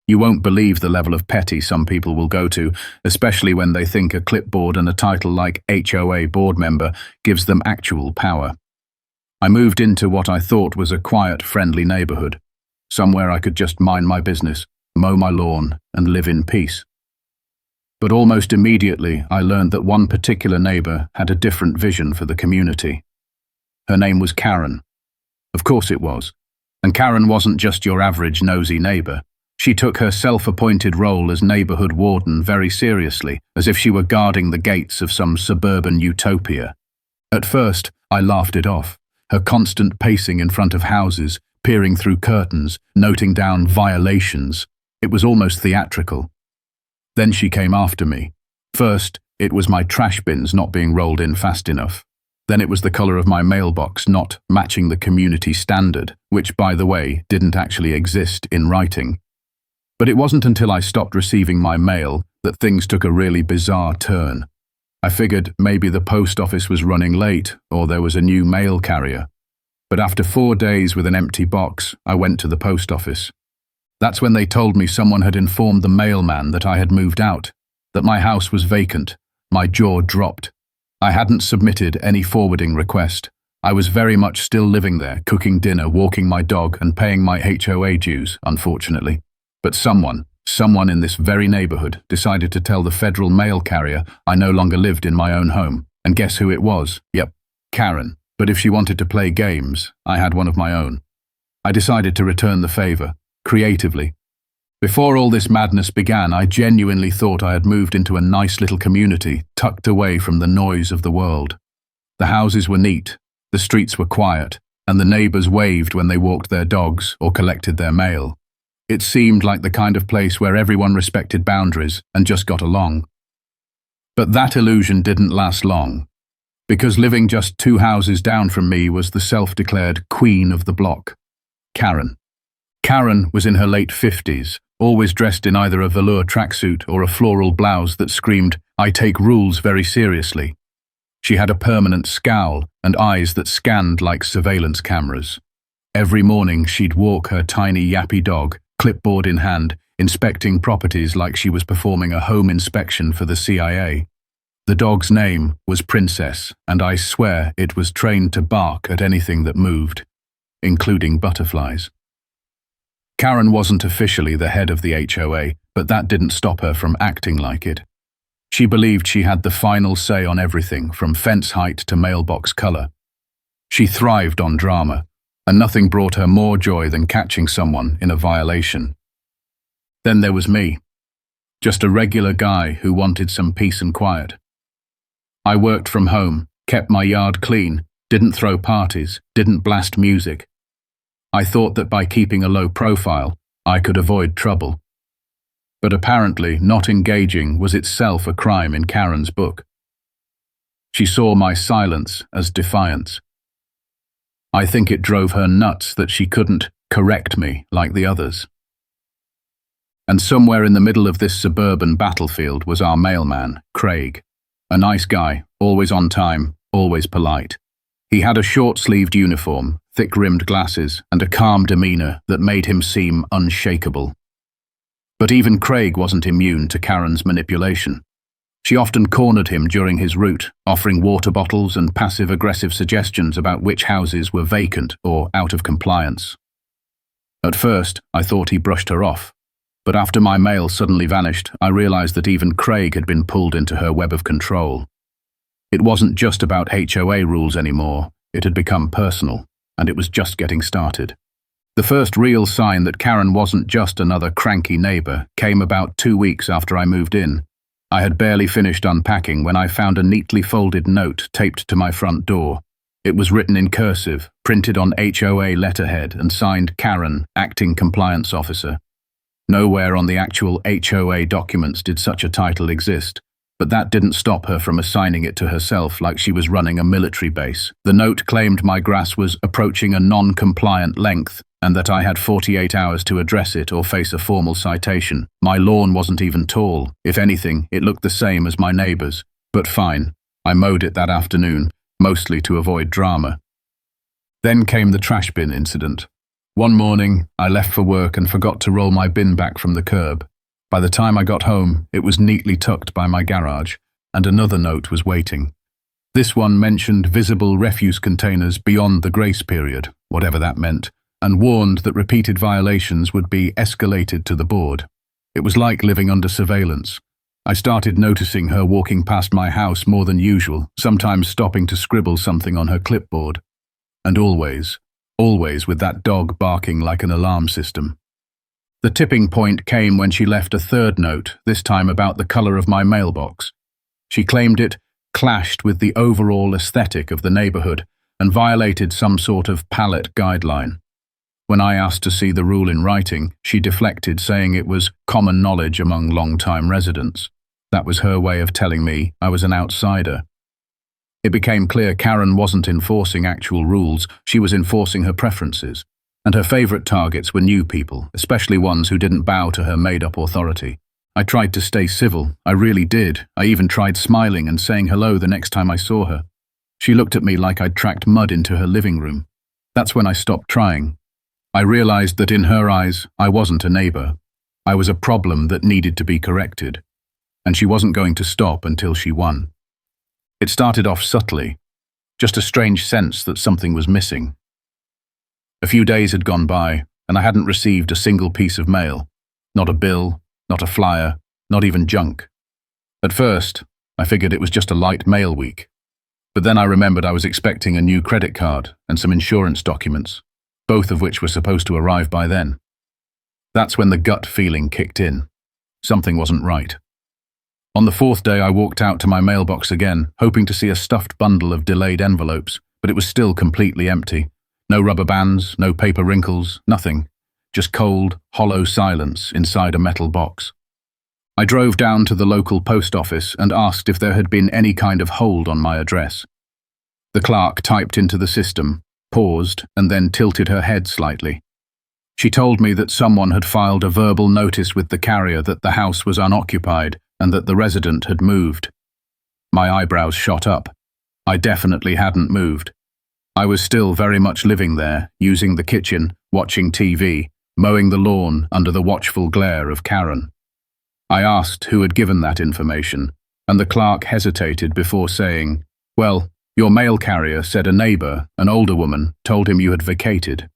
You won't believe the level of petty some people will go to, especially when they think a clipboard and a title like HOA board member gives them actual power. I moved into what I thought was a quiet, friendly neighborhood, somewhere I could just mind my business, mow my lawn, and live in peace. But almost immediately, I learned that one particular neighbor had a different vision for the community. Her name was Karen. Of course it was. And Karen wasn't just your average nosy neighbor. She took her self-appointed role as neighborhood warden very seriously, as if she were guarding the gates of some suburban utopia. At first, I laughed it off. Her constant pacing in front of houses, peering through curtains, noting down violations. It was almost theatrical. Then she came after me. First, it was my trash bins not being rolled in fast enough. Then it was the color of my mailbox not matching the community standard, which, by the way, didn't actually exist in writing. But it wasn't until I stopped receiving my mail that things took a really bizarre turn. I figured maybe the post office was running late or there was a new mail carrier. But after 4 days with an empty box, I went to the post office. That's when they told me someone had informed the mailman that I had moved out, that my house was vacant. My jaw dropped. I hadn't submitted any forwarding request. I was very much still living there, cooking dinner, walking my dog, and paying my HOA dues, unfortunately. But someone in this very neighborhood decided to tell the federal mail carrier I no longer lived in my own home. And guess who it was? Yep, Karen. But if she wanted to play games, I had one of my own. I decided to return the favor, creatively. Before all this madness began, I genuinely thought I had moved into a nice little community, tucked away from the noise of the world. The houses were neat, the streets were quiet, and the neighbors waved when they walked their dogs or collected their mail. It seemed like the kind of place where everyone respected boundaries and just got along. But that illusion didn't last long, because living just 2 houses down from me was the self-declared queen of the block, Karen. Karen was in her late 50s, always dressed in either a velour tracksuit or a floral blouse that screamed, "I take rules very seriously." She had a permanent scowl and eyes that scanned like surveillance cameras. Every morning she'd walk her tiny yappy dog, clipboard in hand, inspecting properties like she was performing a home inspection for the CIA. The dog's name was Princess, and I swear it was trained to bark at anything that moved, including butterflies. Karen wasn't officially the head of the HOA, but that didn't stop her from acting like it. She believed she had the final say on everything, from fence height to mailbox color. She thrived on drama, and nothing brought her more joy than catching someone in a violation. Then there was me, just a regular guy who wanted some peace and quiet. I worked from home, kept my yard clean, didn't throw parties, didn't blast music. I thought that by keeping a low profile, I could avoid trouble. But apparently, not engaging was itself a crime in Karen's book. She saw my silence as defiance. I think it drove her nuts that she couldn't correct me like the others. And somewhere in the middle of this suburban battlefield was our mailman, Craig. A nice guy, always on time, always polite. He had a short-sleeved uniform, thick-rimmed glasses, and a calm demeanor that made him seem unshakable. But even Craig wasn't immune to Karen's manipulation. She often cornered him during his route, offering water bottles and passive-aggressive suggestions about which houses were vacant or out of compliance. At first, I thought he brushed her off, but after my mail suddenly vanished, I realized that even Craig had been pulled into her web of control. It wasn't just about HOA rules anymore, it had become personal, and it was just getting started. The first real sign that Karen wasn't just another cranky neighbor came about 2 weeks after I moved in. I had barely finished unpacking when I found a neatly folded note taped to my front door. It was written in cursive, printed on HOA letterhead, and signed Karen, Acting Compliance Officer. Nowhere on the actual HOA documents did such a title exist, but that didn't stop her from assigning it to herself like she was running a military base. The note claimed my grass was approaching a non-compliant length, and that I had 48 hours to address it or face a formal citation. My lawn wasn't even tall. If anything, it looked the same as my neighbor's. But fine, I mowed it that afternoon, mostly to avoid drama. Then came the trash bin incident. One morning, I left for work and forgot to roll my bin back from the curb. By the time I got home, it was neatly tucked by my garage, and another note was waiting. This one mentioned visible refuse containers beyond the grace period, whatever that meant, and warned that repeated violations would be escalated to the board. It was like living under surveillance. I started noticing her walking past my house more than usual, sometimes stopping to scribble something on her clipboard. And always with that dog barking like an alarm system. The tipping point came when she left a third note, this time about the color of my mailbox. She claimed it clashed with the overall aesthetic of the neighborhood and violated some sort of palette guideline. When I asked to see the rule in writing, she deflected, saying it was common knowledge among long-time residents. That was her way of telling me I was an outsider. It became clear Karen wasn't enforcing actual rules, she was enforcing her preferences. And her favorite targets were new people, especially ones who didn't bow to her made-up authority. I tried to stay civil, I really did. I even tried smiling and saying hello the next time I saw her. She looked at me like I'd tracked mud into her living room. That's when I stopped trying. I realized that in her eyes, I wasn't a neighbor. I was a problem that needed to be corrected. And she wasn't going to stop until she won. It started off subtly, just a strange sense that something was missing. A few days had gone by, and I hadn't received a single piece of mail. Not a bill, not a flyer, not even junk. At first, I figured it was just a light mail week. But then I remembered I was expecting a new credit card and some insurance documents, both of which were supposed to arrive by then. That's when the gut feeling kicked in. Something wasn't right. On the fourth day, I walked out to my mailbox again, hoping to see a stuffed bundle of delayed envelopes, but it was still completely empty. No rubber bands, no paper wrinkles, nothing. Just cold, hollow silence inside a metal box. I drove down to the local post office and asked if there had been any kind of hold on my address. The clerk typed into the system, paused, and then tilted her head slightly. She told me that someone had filed a verbal notice with the carrier that the house was unoccupied and that the resident had moved. My eyebrows shot up. I definitely hadn't moved. I was still very much living there, using the kitchen, watching TV, mowing the lawn under the watchful glare of Karen. I asked who had given that information, and the clerk hesitated before saying, "Well, your mail carrier said a neighbor, an older woman, told him you had vacated."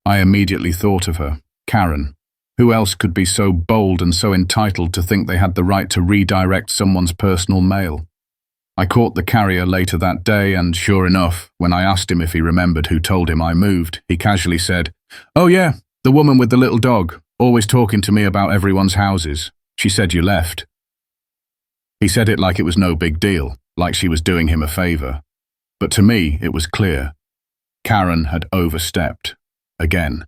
I immediately thought of her, Karen. Who else could be so bold and so entitled to think they had the right to redirect someone's personal mail? I caught the carrier later that day, and sure enough, when I asked him if he remembered who told him I moved, he casually said, "Oh yeah, the woman with the little dog, always talking to me about everyone's houses. She said you left." He said it like it was no big deal, like she was doing him a favor. But to me, it was clear. Karen had overstepped. Again.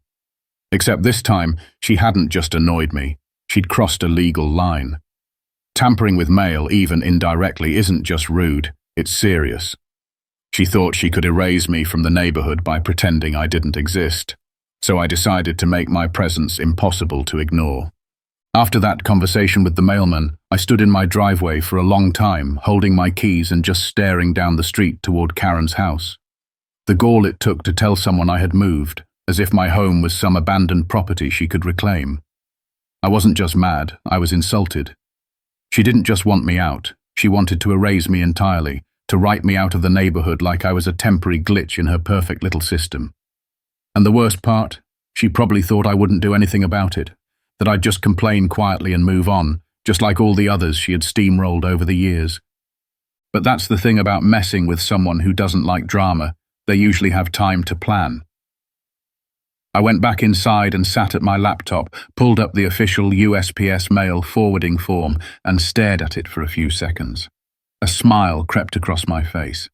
Except this time, she hadn't just annoyed me. She'd crossed a legal line. Tampering with mail, even indirectly, isn't just rude, it's serious. She thought she could erase me from the neighborhood by pretending I didn't exist. So I decided to make my presence impossible to ignore. After that conversation with the mailman, I stood in my driveway for a long time, holding my keys and just staring down the street toward Karen's house. The gall it took to tell someone I had moved, as if my home was some abandoned property she could reclaim. I wasn't just mad, I was insulted. She didn't just want me out, she wanted to erase me entirely, to write me out of the neighborhood like I was a temporary glitch in her perfect little system. And the worst part, she probably thought I wouldn't do anything about it, that I'd just complain quietly and move on, just like all the others she had steamrolled over the years. But that's the thing about messing with someone who doesn't like drama, they usually have time to plan. I went back inside and sat at my laptop, pulled up the official USPS mail forwarding form and stared at it for a few seconds. A smile crept across my face.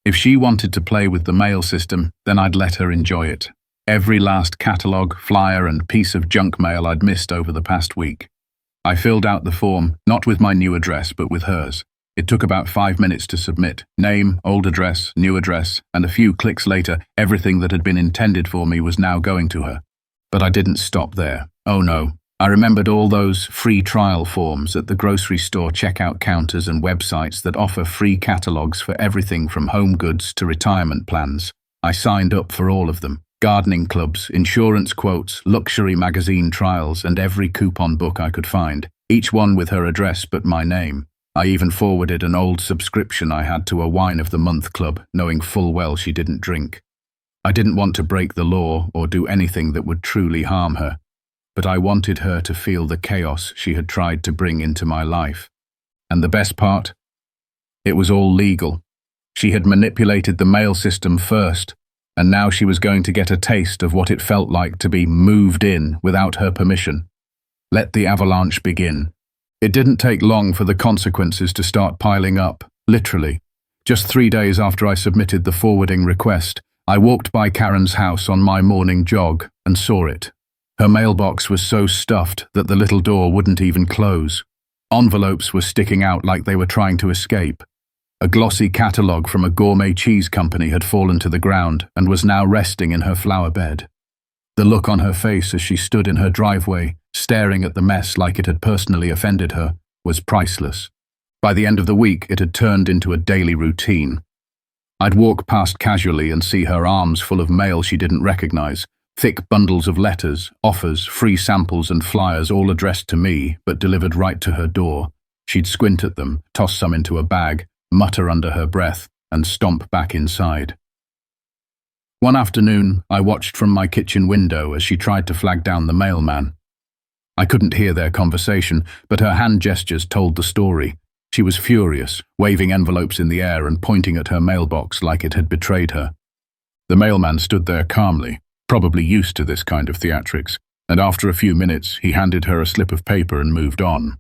If she wanted to play with the mail system, then I'd let her enjoy it. Every last catalogue, flyer and piece of junk mail I'd missed over the past week. I filled out the form, not with my new address, but with hers. It took about 5 minutes to submit. Name, old address, new address, and a few clicks later, everything that had been intended for me was now going to her. But I didn't stop there. Oh no. I remembered all those free trial forms at the grocery store checkout counters and websites that offer free catalogs for everything from home goods to retirement plans. I signed up for all of them. Gardening clubs, insurance quotes, luxury magazine trials, and every coupon book I could find, each one with her address but my name. I even forwarded an old subscription I had to a Wine of the Month club, knowing full well she didn't drink. I didn't want to break the law or do anything that would truly harm her, but I wanted her to feel the chaos she had tried to bring into my life. And the best part? It was all legal. She had manipulated the mail system first, and now she was going to get a taste of what it felt like to be moved in without her permission. Let the avalanche begin. It didn't take long for the consequences to start piling up, literally. Just 3 days after I submitted the forwarding request, I walked by Karen's house on my morning jog and saw it. Her mailbox was so stuffed that the little door wouldn't even close. Envelopes were sticking out like they were trying to escape. A glossy catalogue from a gourmet cheese company had fallen to the ground and was now resting in her flower bed. The look on her face as she stood in her driveway, staring at the mess like it had personally offended her, was priceless. By the end of the week, it had turned into a daily routine. I'd walk past casually and see her arms full of mail she didn't recognize, thick bundles of letters, offers, free samples and flyers all addressed to me, but delivered right to her door. She'd squint at them, toss some into a bag, mutter under her breath, and stomp back inside. One afternoon, I watched from my kitchen window as she tried to flag down the mailman. I couldn't hear their conversation, but her hand gestures told the story. She was furious, waving envelopes in the air and pointing at her mailbox like it had betrayed her. The mailman stood there calmly, probably used to this kind of theatrics, and after a few minutes, he handed her a slip of paper and moved on.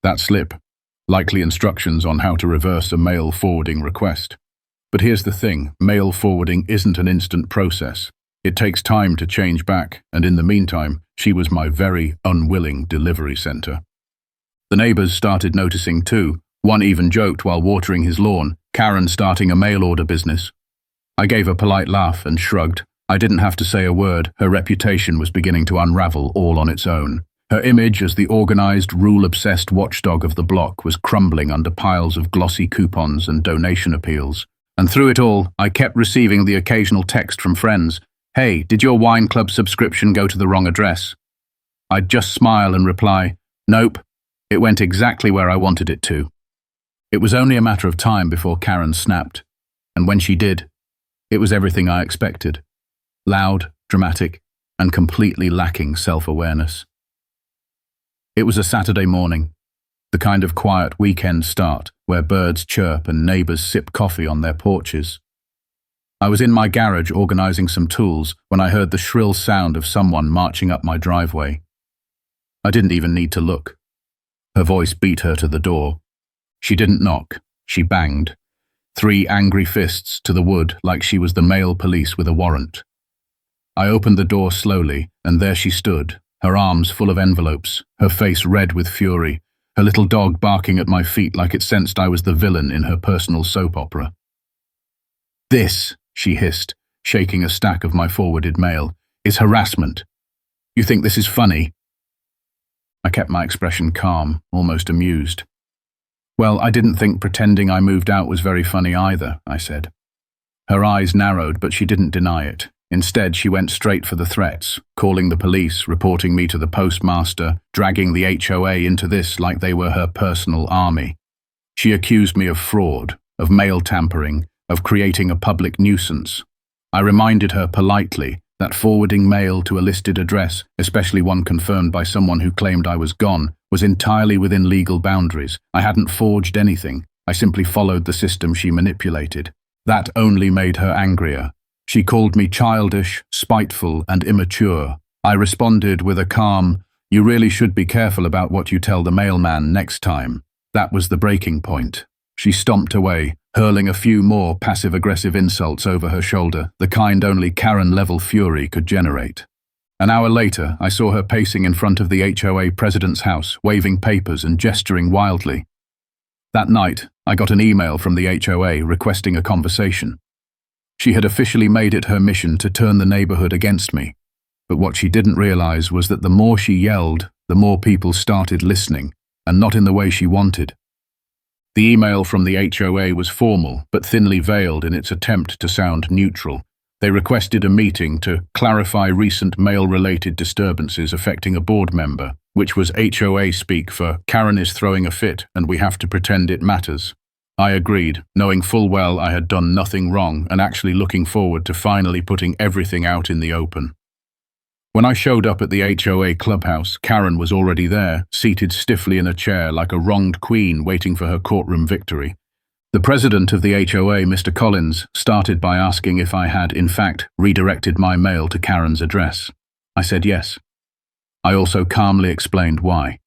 That slip, likely instructions on how to reverse a mail forwarding request. But here's the thing, mail forwarding isn't an instant process. It takes time to change back, and in the meantime, she was my very unwilling delivery center. The neighbors started noticing too. One even joked while watering his lawn, Karen starting a mail order business. I gave a polite laugh and shrugged. I didn't have to say a word. Her reputation was beginning to unravel all on its own. Her image as the organized, rule-obsessed watchdog of the block was crumbling under piles of glossy coupons and donation appeals. And through it all, I kept receiving the occasional text from friends. "Hey, did your wine club subscription go to the wrong address?" I'd just smile and reply, "Nope, it went exactly where I wanted it to." It was only a matter of time before Karen snapped. And when she did, it was everything I expected. Loud, dramatic, and completely lacking self-awareness. It was a Saturday morning, the kind of quiet weekend start where birds chirp and neighbors sip coffee on their porches. I was in my garage organizing some tools when I heard the shrill sound of someone marching up my driveway. I didn't even need to look. Her voice beat her to the door. She didn't knock, she banged. 3 angry fists to the wood like she was the mail police with a warrant. I opened the door slowly, and there she stood, her arms full of envelopes, her face red with fury, her little dog barking at my feet like it sensed I was the villain in her personal soap opera. "This," she hissed, shaking a stack of my forwarded mail, "is harassment. You think this is funny?" I kept my expression calm, almost amused. "Well, I didn't think pretending I moved out was very funny either," I said. Her eyes narrowed, but she didn't deny it. Instead, she went straight for the threats, calling the police, reporting me to the postmaster, dragging the HOA into this like they were her personal army. She accused me of fraud, of mail tampering, of creating a public nuisance. I reminded her politely that forwarding mail to a listed address, especially one confirmed by someone who claimed I was gone, was entirely within legal boundaries. I hadn't forged anything. I simply followed the system she manipulated. That only made her angrier. She called me childish, spiteful, and immature. I responded with a calm, "You really should be careful about what you tell the mailman next time." That was the breaking point. She stomped away, hurling a few more passive-aggressive insults over her shoulder, the kind only Karen-level fury could generate. An hour later, I saw her pacing in front of the HOA president's house, waving papers and gesturing wildly. That night, I got an email from the HOA requesting a conversation. She had officially made it her mission to turn the neighborhood against me, but what she didn't realize was that the more she yelled, the more people started listening, and not in the way she wanted. The email from the HOA was formal, but thinly veiled in its attempt to sound neutral. They requested a meeting to clarify recent mail-related disturbances affecting a board member, which was HOA speak for "Karen is throwing a fit and we have to pretend it matters." I agreed, knowing full well I had done nothing wrong and actually looking forward to finally putting everything out in the open. When I showed up at the HOA clubhouse, Karen was already there, seated stiffly in a chair like a wronged queen waiting for her courtroom victory. The president of the HOA, Mr. Collins, started by asking if I had, in fact, redirected my mail to Karen's address. I said yes. I also calmly explained why.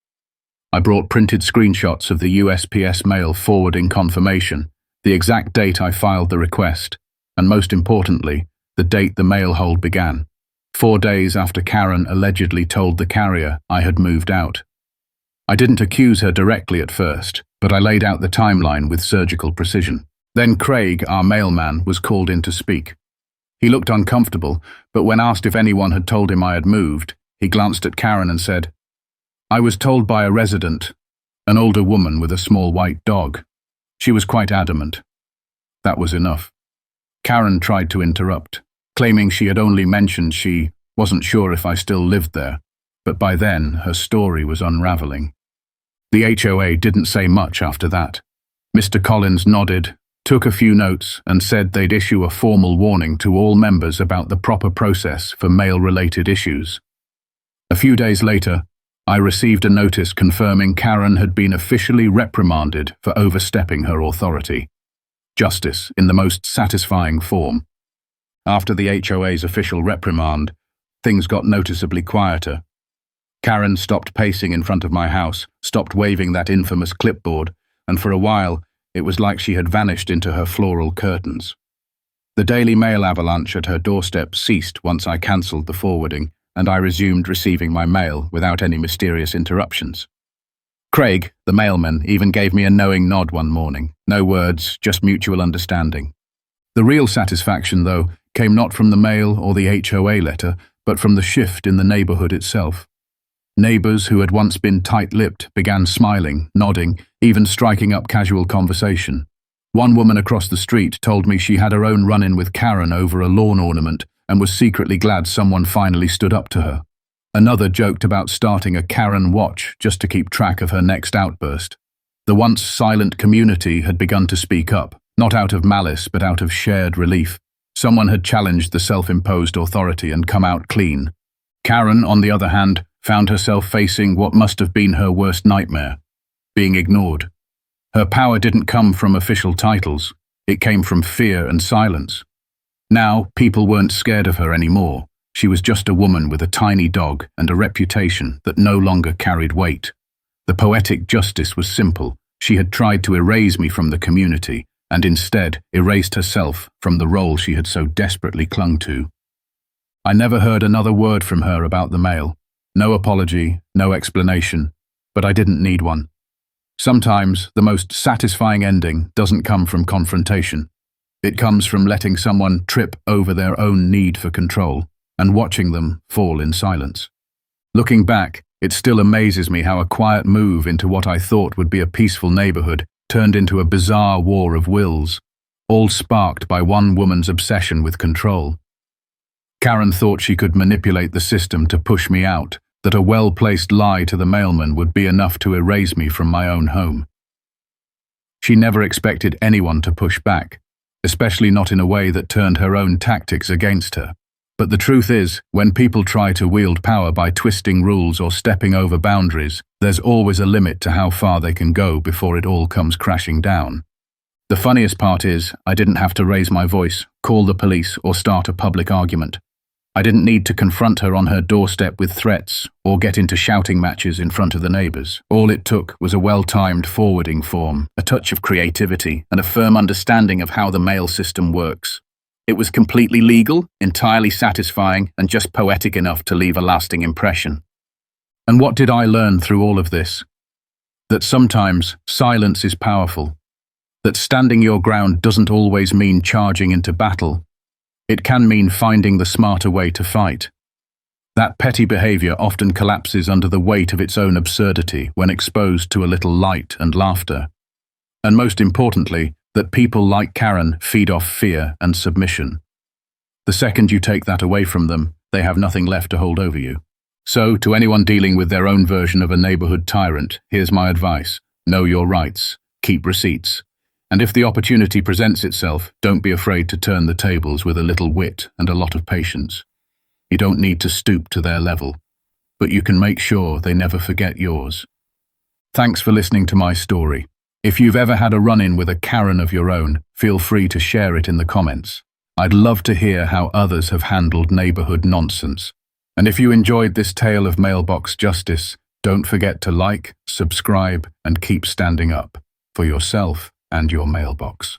I brought printed screenshots of the USPS mail forwarding confirmation, the exact date I filed the request, and most importantly, the date the mail hold began. 4 days after Karen allegedly told the carrier I had moved out. I didn't accuse her directly at first, but I laid out the timeline with surgical precision. Then Craig, our mailman, was called in to speak. He looked uncomfortable, but when asked if anyone had told him I had moved, he glanced at Karen and said, "I was told by a resident, an older woman with a small white dog. She was quite adamant." That was enough. Karen tried to interrupt, claiming she had only mentioned she wasn't sure if I still lived there, but by then her story was unraveling. The HOA didn't say much after that. Mr. Collins nodded, took a few notes, and said they'd issue a formal warning to all members about the proper process for mail-related issues. A few days later, I received a notice confirming Karen had been officially reprimanded for overstepping her authority. Justice in the most satisfying form. After the HOA's official reprimand, things got noticeably quieter. Karen stopped pacing in front of my house, stopped waving that infamous clipboard, and for a while, it was like she had vanished into her floral curtains. The Daily Mail avalanche at her doorstep ceased once I cancelled the forwarding, and I resumed receiving my mail without any mysterious interruptions. Craig, the mailman, even gave me a knowing nod one morning. No words, just mutual understanding. The real satisfaction, though, came not from the mail or the HOA letter, but from the shift in the neighborhood itself. Neighbors who had once been tight-lipped began smiling, nodding, even striking up casual conversation. One woman across the street told me she had her own run-in with Karen over a lawn ornament and was secretly glad someone finally stood up to her. Another joked about starting a Karen watch just to keep track of her next outburst. The once silent community had begun to speak up, not out of malice but out of shared relief. Someone had challenged the self-imposed authority and come out clean. Karen, on the other hand, found herself facing what must have been her worst nightmare: being ignored. Her power didn't come from official titles, it came from fear and silence. Now, people weren't scared of her anymore. She was just a woman with a tiny dog and a reputation that no longer carried weight. The poetic justice was simple. She had tried to erase me from the community, and instead erased herself from the role she had so desperately clung to. I never heard another word from her about the mail. No apology, no explanation, but I didn't need one. Sometimes the most satisfying ending doesn't come from confrontation. It comes from letting someone trip over their own need for control and watching them fall in silence. Looking back, it still amazes me how a quiet move into what I thought would be a peaceful neighborhood turned into a bizarre war of wills, all sparked by one woman's obsession with control. Karen thought she could manipulate the system to push me out, that a well-placed lie to the mailman would be enough to erase me from my own home. She never expected anyone to push back, especially not in a way that turned her own tactics against her. But the truth is, when people try to wield power by twisting rules or stepping over boundaries, there's always a limit to how far they can go before it all comes crashing down. The funniest part is, I didn't have to raise my voice, call the police, or start a public argument. I didn't need to confront her on her doorstep with threats or get into shouting matches in front of the neighbors. All it took was a well-timed forwarding form, a touch of creativity, and a firm understanding of how the mail system works. It was completely legal, entirely satisfying, and just poetic enough to leave a lasting impression. And what did I learn through all of this? That sometimes silence is powerful. That standing your ground doesn't always mean charging into battle. It can mean finding the smarter way to fight. That petty behavior often collapses under the weight of its own absurdity when exposed to a little light and laughter. And most importantly, that people like Karen feed off fear and submission. The second you take that away from them, they have nothing left to hold over you. So, to anyone dealing with their own version of a neighborhood tyrant, here's my advice. Know your rights. Keep receipts. And if the opportunity presents itself, don't be afraid to turn the tables with a little wit and a lot of patience. You don't need to stoop to their level, but you can make sure they never forget yours. Thanks for listening to my story. If you've ever had a run-in with a Karen of your own, feel free to share it in the comments. I'd love to hear how others have handled neighborhood nonsense. And if you enjoyed this tale of mailbox justice, don't forget to like, subscribe, and keep standing up for yourself and your mailbox.